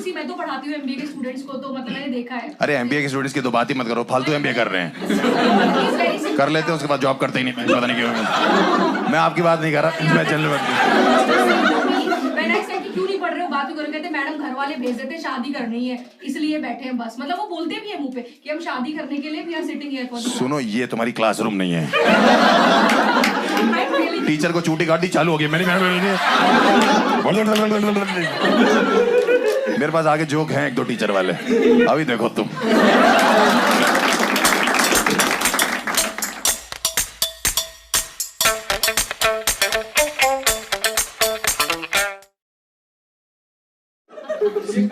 सी मैं तो पढ़ाती हूँ एमबीए के स्टूडेंट्स को, तो मतलब मैंने देखा है। अरे एमबीए के स्टूडेंट्स की तो बात ही मत करो, फालतू एमबीए कर रहे हैं। कर लेते हैं उसके बाद जॉब करते ही नहीं, पता नहीं क्यों। मैं आपकी बात नहीं कर रहा, मैं जनरल क्यों नहीं पढ़ रहे हो, बात करो। कहते मैडम घर वाले भेज देते, शादी करनी है इसलिए बैठे हैं बस। मतलब वो बोलते भी है मुंह पे कि हम शादी करने के लिए we are sitting here for. सुनो, ये तुम्हारी क्लासरूम नहीं है। टीचर को चूटी काट दी, चालू हो गई मेरी। मेरे पास आगे जोक हैं एक दो टीचर वाले, अभी देखो तुम।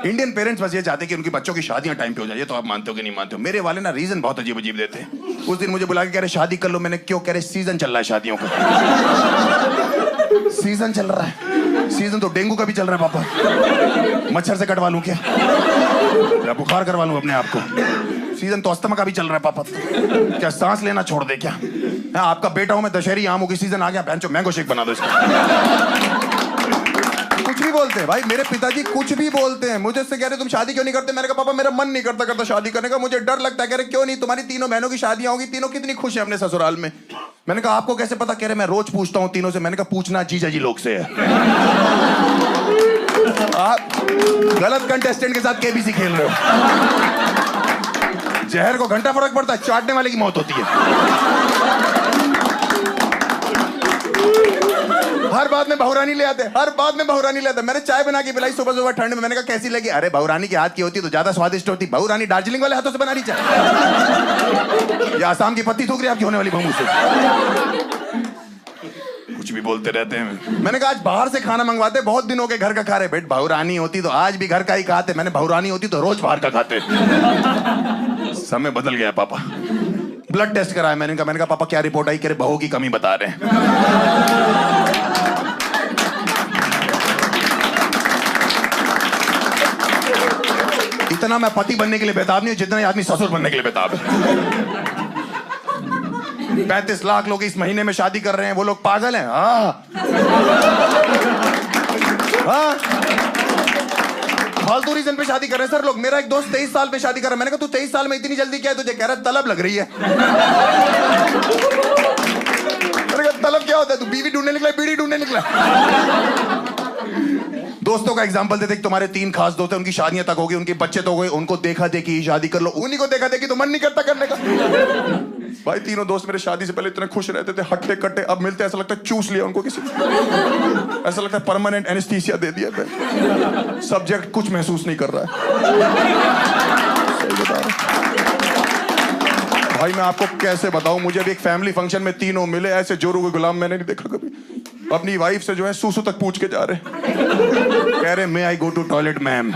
इंडियन पेरेंट्स बस ये चाहते हैं कि उनकी बच्चों की शादियां टाइम पे हो जाए। ये तो आप मानते हो कि नहीं मानते हो। मेरे वाले ना रीजन बहुत अजीब अजीब देते हैं। उस दिन मुझे बुला के कह रहे शादी कर लो। मैंने क्यों? कह रहे सीजन चल रहा है शादियों का। सीजन चल रहा है? सीजन तो डेंगू का भी चल रहा है पापा। मच्छर से कटवा लूं क्या? या बुखार करवा लूं अपने आप को? सीजन तो अस्थमा का भी चल रहा है पापा। क्या सांस लेना छोड़ दे क्या? आपका बेटा हूं मैं, दशहरी आमों की सीजन आ गया, बेंचो मैंगो शेक बना दो इसका। कुछ भी बोलते हैं भाई, मेरे पिताजी कुछ भी बोलते हैं। मुझे से कह रहे तुम शादी क्यों नहीं करते? मैंने कहा पापा मेरा मन नहीं करता शादी करने का, मुझे डर लगता है। कह रहे क्यों नहीं? तुम्हारी तीनों बहनों की शादियां होगी, तीनों कितनी खुश है अपने ससुराल में। मैंने कहा आपको कैसे पता? कह रहे मैं रोज पूछता हूँ तीनों से। मैंने कहा पूछना जीजा जी लोग से है। आप गलत कंटेस्टेंट के साथ केबीसी खेल रहे हो। जहर को घंटा फर्क पड़ता है, चाटने वाले की मौत होती है। हर बात में बहुरानी ले आते, हर बात में बहुरानी ले आते। मैंने चाय बना के पिलाई सुबह सुबह ठंड में। मैंने कहा कैसी लगी? अरे बहुरानी के हाथ की होती तो ज्यादा स्वादिष्ट होती। बहुरानी दार्जिलिंग वाले हाथों से बना रही चाय, या आसाम की पत्ती थूक रही आपकी होने वाली बहू से। कुछ भी बोलते रहते हैं। मैंने कहा आज बाहर से खाना मंगवाते, बहुत दिन हो गए घर का खा रहे। बेट बहुरानी होती तो आज भी घर का ही खाते। मैंने बहुरानी होती तो रोज बाहर का खाते। समय बदल गया पापा। ब्लड टेस्ट कराया मैंने कहा पापा क्या रिपोर्ट आई? कह रहे बहू की कमी बता रहे हैं। इतना मैं पति बनने के लिए बेताब नहीं हूं जितना आदमी ससुर बनने के लिए बेताब है। 35 लाख लोग इस महीने में शादी कर रहे हैं, वो लोग पागल हैं। फालतू रीजन पे शादी कर रहे हैं सर लोग। मेरा एक दोस्त 23 साल पे शादी कर रहा है। मैंने कहा तू 23 साल में इतनी जल्दी क्या है तुझे? कह रहा है तलब लग रही है। मैंने कहा तलब क्या होता है? तू बीवी ढूंढने निकला, बीड़ी ढूंढने निकला? दोस्तों का एग्जांपल देते, तुम्हारे 3 खास दोस्त हैं, उनकी शादियां तक हो गई, उनके बच्चे तो हो गए, उनको देखा देखी शादी कर लो। उन्हीं को देखा देखी तो मन नहीं करता करने का। भाई तीनों दोस्त मेरे शादी से पहले इतने खुश रहते थे, हट्टे कट्टे। अब मिलते ऐसा लगता है चूस लिया उनको किसी ने। ऐसा लगता है परमानेंट एनेस्थीसिया दे दिया। सब्जेक्ट कुछ महसूस नहीं कर रहा है। सही बता रहा भाई, मैं आपको कैसे बताऊं? मुझे भी एक फैमिली फंक्शन में तीनों मिले, ऐसे जोरू को गुलाम मैंने नहीं देखा कभी। अपनी वाइफ से जो है सूसू तक पूछ के जा रहे। कह रहे मे आई गो टू टॉयलेट मैम।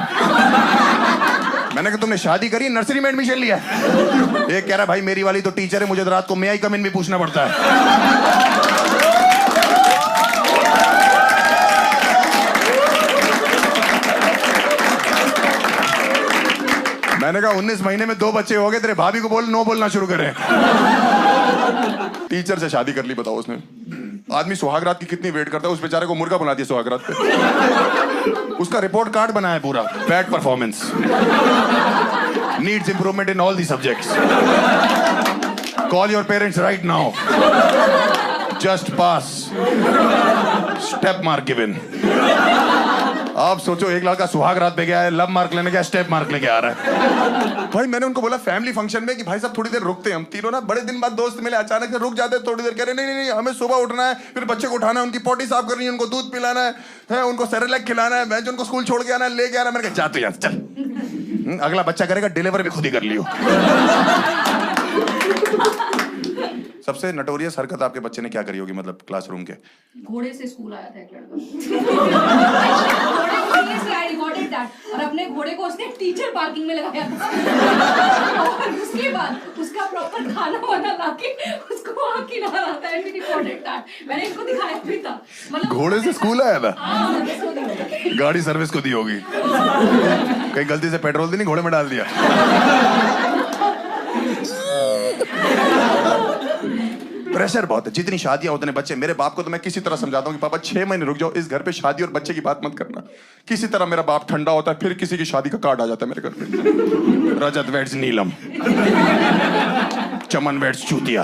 मैंने कहा तुमने शादी करी, नर्सरी में एडमिशन लिया? एक कह रहा भाई मेरी वाली तो टीचर है, मुझे तो रात को मे आई कम इन भी पूछना पड़ता है। मैंने कहा 19 महीने में 2 बच्चे हो गए, तेरे भाभी को बोल नो बोलना शुरू करें। टीचर से शादी कर ली, बताओ उसने। आदमी सुहागरात की कितनी वेट करता है, उस बेचारे को मुर्गा बना दिया सुहागरात पे। उसका रिपोर्ट कार्ड बना है पूरा, bad performance, needs improvement in all the subjects, call your parents right now, just pass, step mark given. आप सोचो एक लड़का सुहाग रात पे गया है, लब मार्क लेने गया, स्टेप मार्क लेके आ रहा है। भाई मैंने उनको बोला फैमिली फंक्शन में कि भाई साहब थोड़ी देर रुकते हैं। हम तीनों ना बड़े दिन बाद दोस्त मिले, अचानक से रुक जाते हैं थोड़ी देर। कह रहे नहीं नहीं हमें सुबह उठना है, फिर बच्चे को उठाना है, उनकी पोटी साफ करनी है, उनको दूध पिलाना है, उनको सेरेलैक खिलाना है, मैं उनको स्कूल छोड़ के आना है, लेके आना है। मैंने कहा जा तू यहाँ चल, अगला बच्चा करेगा डिलीवर भी खुद ही कर लियो। सबसे नटोरियस हरकत आपके बच्चे ने क्या करी होगी, मतलब क्लासरूम के? घोड़े से स्कूल आया था एक लड़का। और अपने घोड़े को उसने टीचर पार्किंग में लगाया था। और उसके बाद उसका प्रॉपर खाना वाना लाके उसको वहाँ खिलाना था। मैंने इसको दिखाया भी था। मतलब घोड़े से स्कूल आया था? गाड़ी सर्विस को दी होगी, कहीं गलती से पेट्रोल नहीं घोड़े में डाल दिया। प्रेशर बहुत है, जितनी शादियां उतने बच्चे। मेरे बाप को तो मैं किसी तरह समझाता हूँ कि पापा 6 महीने रुक जाओ, इस घर पे शादी और बच्चे की बात मत करना। किसी तरह मेरा बाप ठंडा होता है, फिर किसी की शादी का कार्ड आ जाता है मेरे घर पे। रजत वेड्स नीलम, चमन वेड्स चूतिया।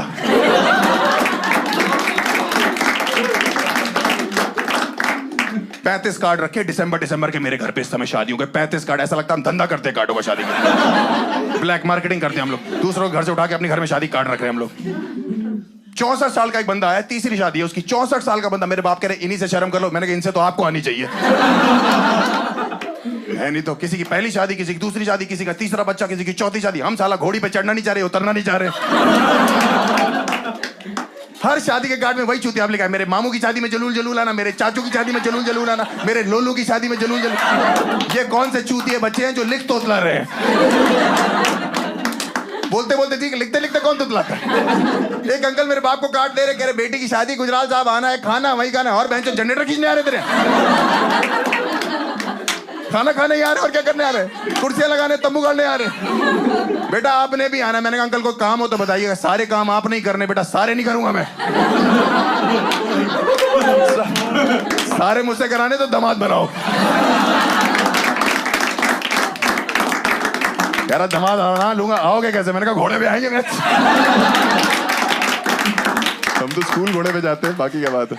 $35 कार्ड रखे दिसंबर के मेरे घर पे इस समय शादियों के। 35 कार्ड, ऐसा लगता है हम धंधा करते हैं कार्डों का, शादी का ब्लैक मार्केटिंग करते हैं हम लोग। दूसरों के घर से उठा के अपने घर में शादी कार्ड रख रहे हैं हम लोग। 64 साल का एक बंदा आया, तीसरी शादी है उसकी। 64 साल का बंदा। मेरे बाप कह रहे इन्हीं से शर्म कर लो। मैंने कहा इनसे तो आपको आनी चाहिए है, नहीं तो किसी की पहली शादी, किसी की दूसरी शादी, किसी का तीसरा बच्चा, किसी की चौथी शादी। हम साला घोड़ी पे चढ़ना नहीं चाह रहे, उतरना नहीं चाह रहे। हर शादी के कार्ड में वही चूतिया लिखा है, मेरे मामू की शादी में जलूल आना, मेरे चाचू की शादी में जलूल आना, मेरे लोलू की शादी में जलूल। ये कौन से चूतिए बच्चे हैं जो लिख तोतला रहे हैं? बोलते बोलते ठीक, लिखते लिखते कौन तुतलाता है? एक अंकल मेरे बाप को कार्ड दे रहे, कह रहे बेटी की शादी, गुजराल साहब आना है, खाना वही खाना है। और बहन जो जनरेटर खींचने आ रहे तेरे, खाना खाने आ रहे और क्या करने आ रहे? कुर्सियां लगाने, तंबू गाड़ने आ रहे। बेटा आपने भी आना। मैंने कहा अंकल कोई काम हो तो बताइएगा। सारे काम आप नहीं करने बेटा, सारे नहीं करूंगा मैं। सारे मुझसे कराने तो दामाद बनाओ। कह रहा दामाद बना लूंगा। आओगे कैसे? मैंने कहा घोड़े पे आएंगे। मैं हम तो स्कूल घोड़े पे जाते हैं, बाकी क्या बात है।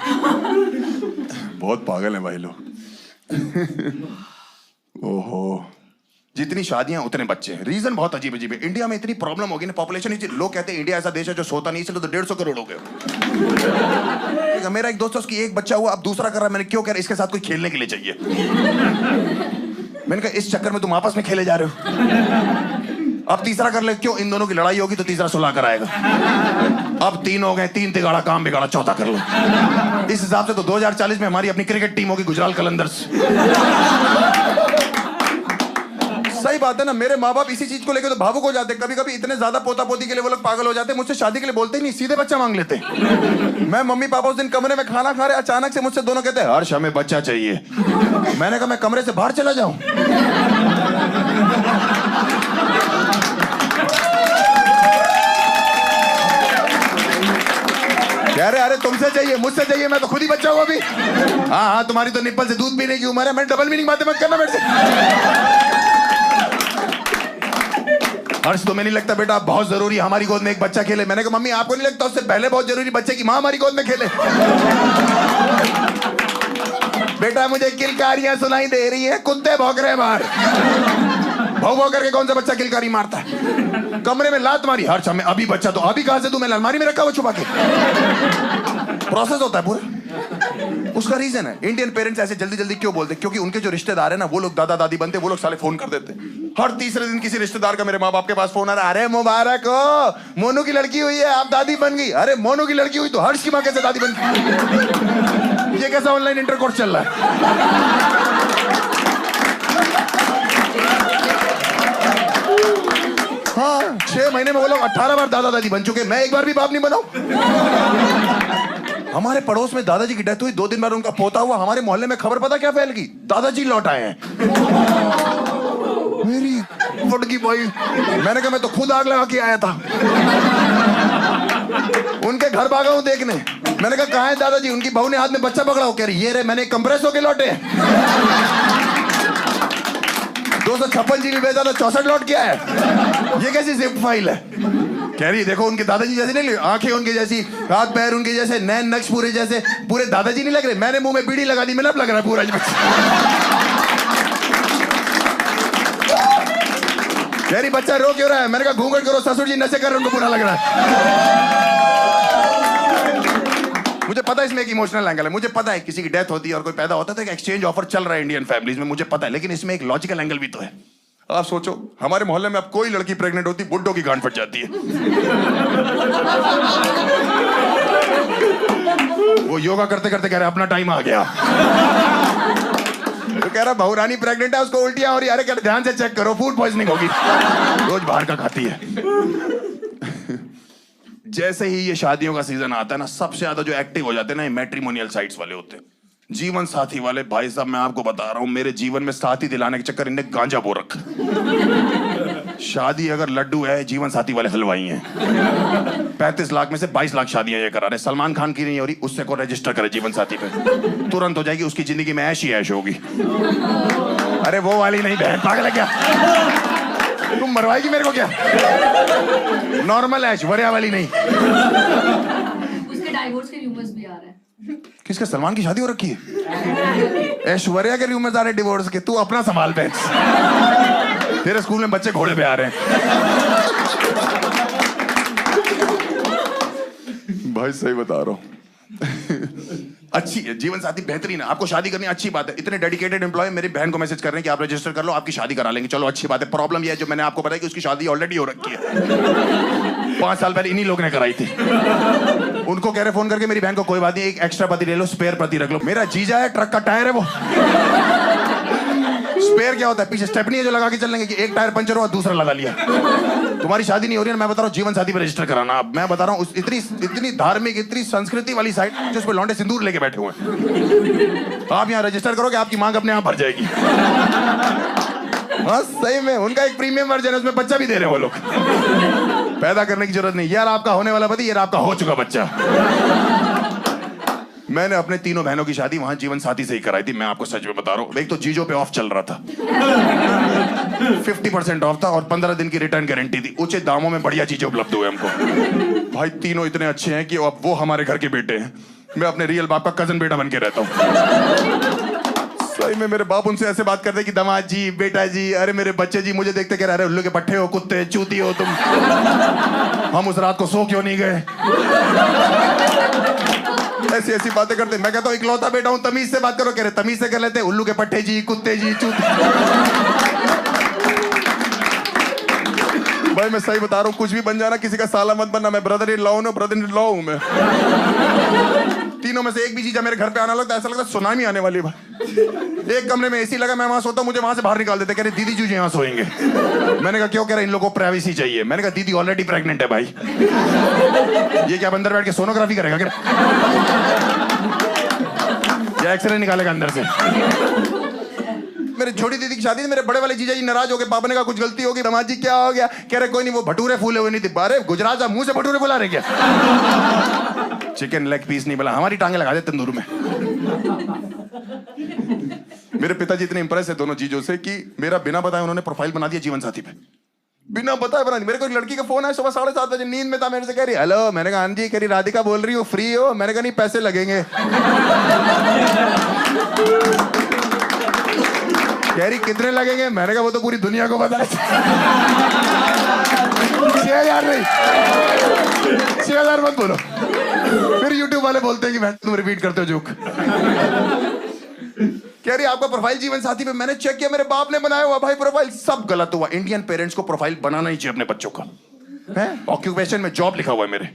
बहुत पागल हैं भाई लोग। ओहो, जितनी शादियां उतने बच्चे हैं। रीजन बहुत अजीब अजीब है। इंडिया में इतनी प्रॉब्लम होगी ना, पॉपुलेशन ही। लोग कहते हैं इंडिया ऐसा देश है जो सोता नहीं, इसलिए तो 150 करोड़ हो गए। मेरा एक दोस्त है, उसकी एक बच्चा हुआ, अब दूसरा कर रहा है। मैंने क्यों? कह रहा इसके साथ कोई खेलने के लिए चाहिए। मैंने कहा इस चक्कर में तुम आपस में खेले जा रहे हो। अब तीसरा कर ले। क्यों? इन दोनों की लड़ाई होगी तो तीसरा सुलह कराएगा। अब 3 हो गए, 3 तिगाड़ा काम बिगाड़ा, चौथा कर लो। इस हिसाब से तो 2040 में हमारी अपनी क्रिकेट टीम होगी, गुजराल कलंदर्स। सही बात है ना। मेरे माँ बाप इसी चीज को लेकर तो भावुक हो जाते। कभी कभी इतने ज्यादा पोता पोती के लिए वो लोग पागल हो जाते। मुझसे शादी के लिए बोलते ही नहीं, सीधे बच्चा मांग लेते। मैं मम्मी पापा उस दिन कमरे में खाना खा रहे, अचानक से मुझसे दोनों कहते हैं हर्ष हमें बच्चा चाहिए। मैंने कहा मैं कमरे से बाहर चला जाऊं? कह रहे अरे तुमसे चाहिए, मुझसे चाहिए, मैं तो खुद ही बच्चा हूं अभी। हाँ तुम्हारी तो निप्पल से दूध पीने की उम्र है। मैं डबल मीनिंग बातें मत करना मेरे से। हर्ष तुम्हें नहीं लगता बेटा बहुत जरूरी हमारी गोद में एक बच्चा खेले? मैंने कहा मम्मी आपको नहीं लगता उससे पहले बहुत जरूरी बच्चे की माँ हमारी गोद में खेले? बेटा मुझे किलकारियां सुनाई दे रही है, कुत्ते भौंक रहे हैं बाहर। भौ भौ करके कौन सा बच्चा किलकारी मारता है? कमरे में लात मारी। हर्ष हमें अभी बच्चा तो अभी कहां से दूं? मैं अलमारी में रखा हुआ छुपा के। प्रोसेस होता है पूरा। उसका रीजन है। इंडियन पेरेंट्स ऐसे जल्दी जल्दी क्यों बोलते? क्योंकि उनके जो रिश्तेदार है ना, वो लोग दादा दादी बनते, वो लोग साले फोन कर देते। हर तीसरे दिन किसी रिश्तेदार का मेरे माँ बाप के पास फोन आ रहा है, अरे मुबारक हो मोनू की लड़की हुई है, आप दादी बन गई। अरे मोनू की लड़की हुई तो हर्ष की माँ कैसे दादी बन गई? ये कैसा ऑनलाइन इंटरकोर्स चल रहा है? हाँ 6 महीने में वो लोग 18 बार दादा दादी बन चुके। मैं एक बार भी बाप नहीं बना। हमारे पड़ोस में दादाजी की डेथ हुई, 2 दिन बाद उनका पोता हुआ। हमारे मोहल्ले में खबर पता क्या फैल गई? दादाजी लौट आए हैं। मेरी फटकी भाई। मैंने कहा मैं तो खुद आग लगा के आया था। उनके घर भागा हूं देखने। मैंने कहा कहां है दादाजी? उनकी बहू ने हाथ में बच्चा पकड़ा हो। कह रही ये रे मैंने कंप्रेस होके लौटे। 256 GB भेजा था, 64 लौट के आया। ये कैसी जिप फाइल है? कह रही देखो उनके दादाजी जैसे नहीं, आंखें उनके जैसी, हाथ पैर उनके जैसे, नैन नक्श पूरे जैसे, पूरे दादाजी नहीं लग रहे। मैंने मुंह में बीड़ी लगा दी, मिलाप लग रहा है पूरा। कह रही बच्चा रो क्यों रहा है? मैंने कहा घूंघट करो, ससुर जी नशे कर रहे, उनको बुरा लग रहा है। मुझे पता है इसमें एक इमोशनल एंगल है। मुझे पता है किसी की डेथ होती है और कोई पैदा होता है तो एक एक्सचेंज ऑफर चल रहा है इंडियन फैमिलीज में, मुझे पता है। लेकिन इसमें एक लॉजिकल एंगल भी तो है। आप सोचो हमारे मोहल्ले में अब कोई लड़की प्रेग्नेंट होती, बुड्ढों की गांड फट जाती है। वो योगा करते करते कह रहे अपना टाइम आ गया। तो कह रहा बहू रानी प्रेग्नेंट है, उसको उल्टियां हो रही है। अरे क्या ध्यान से चेक करो, फूड पॉइजनिंग होगी। रोज बाहर का खाती है। जैसे ही ये शादियों का सीजन आता है ना, सबसे ज्यादा जो एक्टिव हो जाते हैं ना, ये मैट्रिमोनियल साइट्स वाले होते हैं, जीवन साथी वाले। भाई साहब मैं आपको बता रहा हूं, मेरे जीवन में साथी दिलाने के चक्कर इनने गांजा बो रखा। शादी अगर लड्डू है, जीवन साथी वाले हलवाई हैं। 35 लाख में से 22 लाख शादियां ये करा रहे। सलमान खान की नहीं हो रही, उससे को रजिस्टर करे जीवन साथी पे, तुरंत हो जाएगी। उसकी जिंदगी में ऐश ही ऐश होगी। अरे वो वाली नहीं बहन, पागल है क्या? तुम मरवाएगी मेरे को क्या? नॉर्मल ऐश, वरिया वाली नहीं। उसके डाइवोर्स के रूमर्स भी आ रहे हैं। किसका? सलमान की शादी हो रखी है? ऐश्वर्या के रूमर्स आ रहे डिवोर्स के। तू अपना संभाल पे। तेरे स्कूल में बच्चे घोड़े पे आ रहे हैं। भाई सही बता रहा हूँ। अच्छी है जीवन साथी, बेहतरीन है। आपको शादी करनी अच्छी बात है। इतने डेडिकेटेड एम्प्लॉय मेरी बहन को मैसेज कर रहे हैं कि आप रजिस्टर कर लो, आपकी शादी करा लेंगे। चलो अच्छी बात है। प्रॉब्लम यह है जो मैंने आपको बताया कि उसकी शादी ऑलरेडी हो रखी है। 5 साल पहले इन्हीं लोग ने कराई थी। उनको कह रहे फोन करके मेरी बहन को, कोई बात नहीं, एक एक्स्ट्रा पति ले लो, स्पेयर पति रख लो। मेरा जीजा है, ट्रक का टायर है वो। स्पेयर क्या होता है? पीछे स्टेपनी है जो लगा के चलने की, एक टायर पंचर हुआ, दूसरा लगा लिया। तुम्हारी शादी नहीं हो रही है, मैं बता रहा हूँ जीवन साथी पर रजिस्टर कराना। अब मैं बता रहा हूँ, इतनी धार्मिक, इतनी संस्कृति वाली साइट जिस पे लौंडे सिंदूर लेके बैठे हुए हैं। आप यहाँ रजिस्टर करोगे, आपकी मांग अपने आप भर जाएगी। हाँ सही में, उनका एक प्रीमियम वर्जन है, उसमें बच्चा भी दे रहे हैं वो लोग। पैदा करने की जरूरत नहीं। यार आपका होने वाला पति, यार आपका हो चुका बच्चा। मैंने अपने तीनों बहनों की शादी वहां जीवन साथी से ही कराई थी। मैं आपको सच में बता रहा हूँ। एक तो जीजो पे ऑफ चल रहा था, 50% ऑफ था, और 15 दिन की रिटर्न गारंटी थी। उचित दामों में बढ़िया चीजें उपलब्ध हुए हमको। भाई तीनों इतने अच्छे हैं कि अब वो हमारे घर के बेटे हैं। मैं अपने रियल बाप का कजन बेटा बन के रहता हूँ। सही में मेरे बाप उनसे ऐसे बात करते कि दामाद जी, बेटा जी, अरे मेरे बच्चे जी, मुझे देखते कह रहे उल्लू के पट्टे हो, कुत्ते चूती हो तुम। हम उस रात को सो क्यों नहीं गए? ऐसी ऐसी बातें करते। मैं कहता हूँ इकलौता बेटा हूँ, तमीज से बात करो। कह रहे तमीज से कर लेते, उल्लू के पट्टे जी, कुत्ते जी, चूती। भाई मैं सही बता रहा हूँ, कुछ भी बन जाना, किसी का साला मत बनना। मैं ब्रदर इन लॉ हूँ, ब्रदर इन लॉ हूँ मैं। तीनों में से एक भी चीज मेरे घर पे आना लगता है, ऐसा लगता है सुनामी आने वाली। भाई एक कमरे में एसी लगा, मैं वहां सोता हूं, मुझे वहां से बाहर निकाल देते। कह रहे दीदी जी यहाँ सोएंगे। मैंने कहा क्यों? कह रहे इन लोगों को प्राइवेसी चाहिए। मैंने कहा दीदी ऑलरेडी प्रेग्नेंट है भाई, ये क्या अंदर बैठ के सोनोग्राफी करेगा क्या? या एक्सरे निकालेगा अंदर से? मेरी छोटी दीदी की शादी थी, मेरे बड़े वाले जीजा जी नाराज हो गए। पापा ने कहा कुछ गलती होगी। दामाद जी क्या हो गया? कह रहे कोई नहीं, वो भटूरे फूले हुए नहीं थे। अरे गुजरात जा, मुंह से भटूरे फुला रहे क्या? चिकन लेग पीस नहीं बोला, हमारी टांगे लगा दे तंदूर में। मेरे पिताजी इतने इंप्रेस है दोनों चीजों से कि मेरा बिना बताए उन्होंने प्रोफाइल बना दिया जीवन साथी पे। बिना बताए बना दी। मेरे को एक लड़की का फोन है सुबह 7:30 बजे, नींद में था, मेरे से कह रही हेलो। मैंने कहा हाँ जी। कह रही राधिका बोल रही हो, फ्री हो? मैंने कहा नहीं, पैसे लगेंगे। कह रही कितने लगेंगे? मैंने कहा वो तो पूरी दुनिया को पता है। 6,000 नहीं, 6,000 मत बोलो। फिर यूट्यूब वाले बोलते हैं कि तुम रिपीट करते हो जोक। कह रही आपका प्रोफाइल जीवन साथी पे मैंने चेक किया, मेरे बाप ने बनाया हुआ भाई प्रोफाइल, सब गलत हुआ। इंडियन पेरेंट्स को प्रोफाइल बनाना ही चाहिए अपने बच्चों का। है ऑक्यूपेशन में जॉब लिखा हुआ है मेरे।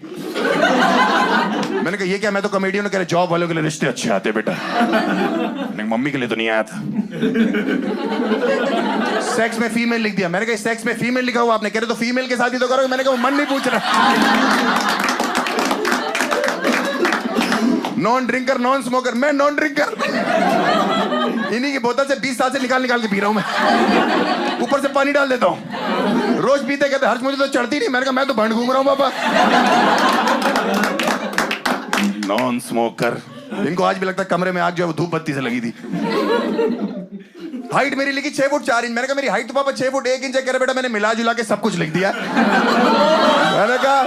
मैंने कहा ये क्या? मैं तो कॉमेडियन हूं। कह रहे जॉब वालों के लिए रिश्ते अच्छे आते बेटा। नहीं मम्मी के लिए तो नहीं आया था। सेक्स में फीमेल लिख दिया। मैंने कहा सेक्स में फीमेल लिखा हुआ आपने? कह रहे तो फीमेल के साथ ही तो करोगे। मैंने कहा मन नहीं पूछ रहा। Non drinker, non smoker. मैं नॉन ड्रिंकर, इन्हीं की बोतल से 20 साल से निकाल के पी रहा हूं मैं। ऊपर से पानी डाल देता हूं। रोज पीते कहते हर्ष मुझे तो चढ़ती नहीं। मैंने कहा मैं तो भंड घूम रहा हूं बाबा। Non smoker. इनको आज भी लगता है कमरे में आग जो है वो धूप बत्ती से लगी थी। हाइट मेरी लिखी 6 फुट 4 इंच। मैंने कहा मेरी हाइट तो पापा 6 फुट 1 इंच है। कह रहे बेटा मैंने मिला जुला के सब कुछ लिख दिया। मैंने कहा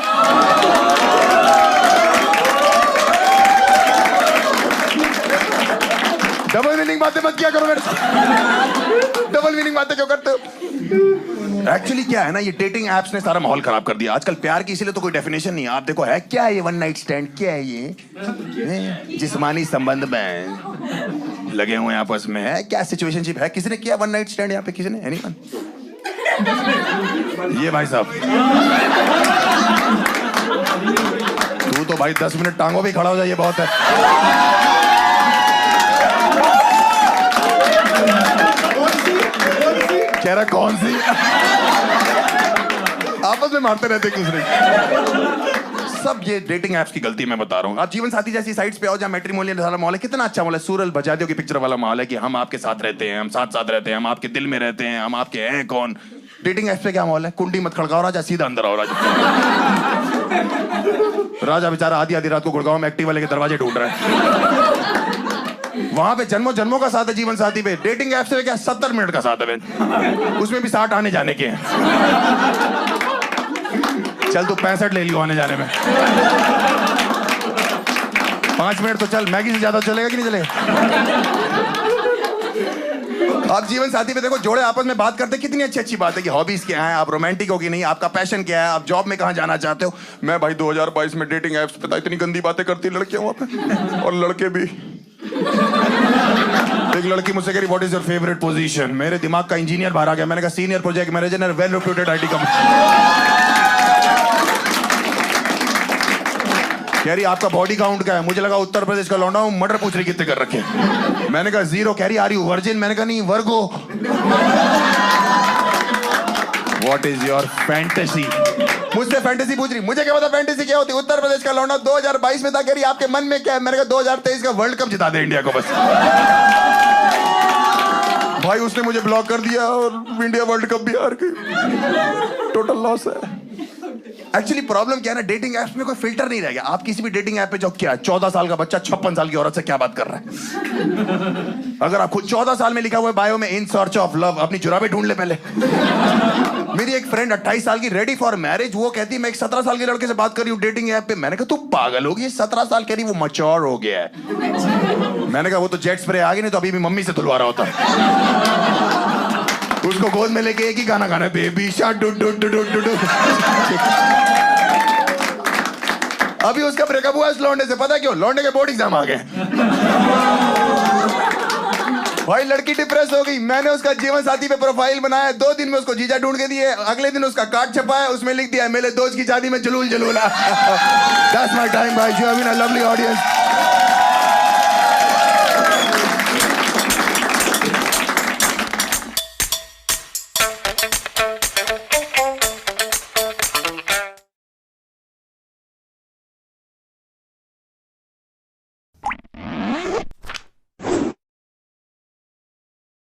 डबल मीनिंग बातें मत किया करो मेरे साथ। डबल मीनिंग बातें क्यों करते हो? एक्चुअली क्या है ना, ये डेटिंग एप्स ने सारा माहौल खराब कर दिया। आजकल प्यार की इसीलिए तो कोई डेफिनेशन नहीं है। आप देखो है क्या ये वन नाइट स्टैंड? क्या है ये? जिस्मानी संबंध में लगे हुए आपस में है क्या? सिचुएशनशिप है? किसी ने किया वन नाइट स्टैंड यहाँ पे? किसी ने? एनीवन? ये भाई साहब तू तो भाई 10 मिनट टांगों पे खड़ा हो जाए, ये बहुत है। कह रहा कौन सी? आपस में मारते रहते एक दूसरे। सब ये डेटिंग एप्स की गलती मैं बता रहा हूँ। आप जीवन साथी जैसी साइट्स पे आओ जहाँ मैट्रिमोनियल सारा माहौल है। कितना अच्छा माहौल है। सूरल बजादियों की पिक्चर वाला माहौल है कि हम आपके साथ रहते हैं, हम साथ साथ रहते हैं, हम आपके दिल में रहते हैं, हम आपके हैं कौन। डेटिंग ऐप पे क्या माहौल है? कुंडी मत खड़काओ राजा, सीधा अंदर आओ राजा। राजा बेचारा आधी आधी रात को गुड़गांव में एक्टिवा लेके दरवाजे ढूंढ रहा है। वहां पे जन्मों जन्मों का साथ है जीवन साथी पे। डेटिंग ऐप से क्या 70 मिनट का साथ है, उसमें भी 60 आने जाने के हैं। चल तू 65 ले लियो आने जाने में। 5 मिनट तो चल, मैगी से ज्यादा चलेगा कि नहीं चलेगा? आप जीवन साथी पे देखो, जोड़े आपस में बात करते, कितनी अच्छी अच्छी बात है कि हॉबीज क्या है, आप रोमांटिक हो कि नहीं, आपका पैशन क्या है, आप जॉब में कहाँ जाना चाहते हो। मैं भाई 2022 में डेटिंग ऐप्स पे इतनी गंदी बातें करती लड़कियां वहां पे, और लड़के भी। एक लड़की मुझसे कह रही what is your favourite position. मेरे दिमाग का इंजीनियर बाहर आ गया। मैंने कहा senior project manager, well reputed IT company. कह रही आपका बॉडी काउंट क्या है? मुझे लगा उत्तर प्रदेश का लौंडा हूं, मर्डर पूछ रही कितने कर रखे। मैंने कहा 0। कह रही आर यू वर्जिन? मैंने कहा नहीं, Virgo. What is your fantasy? मुझसे फैंटेसी पूछ रही। मुझे क्या पता फैंटेसी क्या होती? उत्तर प्रदेश का लौंडा 2022 में था। कह रही आपके मन में क्या है? मैंने कहा 2023 का वर्ल्ड कप जिता दे इंडिया को बस। भाई उसने मुझे ब्लॉक कर दिया और इंडिया वर्ल्ड कप भी हार गई। टोटल लॉस है। एक्चुअली प्रॉब्लम क्या है ना, डेटिंग ऐप्स में कोई फिल्टर नहीं रह गया। आप किसी भी डेटिंग ऐप पे जाओ, क्या 14 साल का बच्चा 56 साल की औरत से क्या बात कर रहा है? अगर आप खुद 14 साल में लिखा हुआ है बायो में इन सर्च ऑफ लव, अपनी जुराबें ढूंढ ले पहले। मेरी एक फ्रेंड 28 साल की, रेडी फॉर मैरिज, वो कहती है मैं एक 17 साल के लड़के से बात कर रही हूँ डेटिंग ऐप पे। मैंने कहा तू पागल होगी, 17 साल कह रही, वो मैच्योर हो गया है। मैंने कहा वो तो जेट स्प्रे आ गई, नहीं तो अभी भी मम्मी से धुलवा रहा होता। उसको गोद में लेके एक ही गाना गाना, baby shark do do do do do. अभी उसका ब्रेकअप हुआ इस लौंडे से, पता क्यों? लौंडे के बोर्ड एग्जाम आ गए। भाई लड़की डिप्रेस हो गई। मैंने उसका जीवन साथी पे प्रोफाइल बनाया, 2 दिन में उसको जीजा ढूंढ के दिए। अगले दिन उसका कार्ड छपाया, उसमें लिख दिया मेरे दोस्त की शादी में जलूल जलूला। That's my time, भाई। You have been a lovely audience.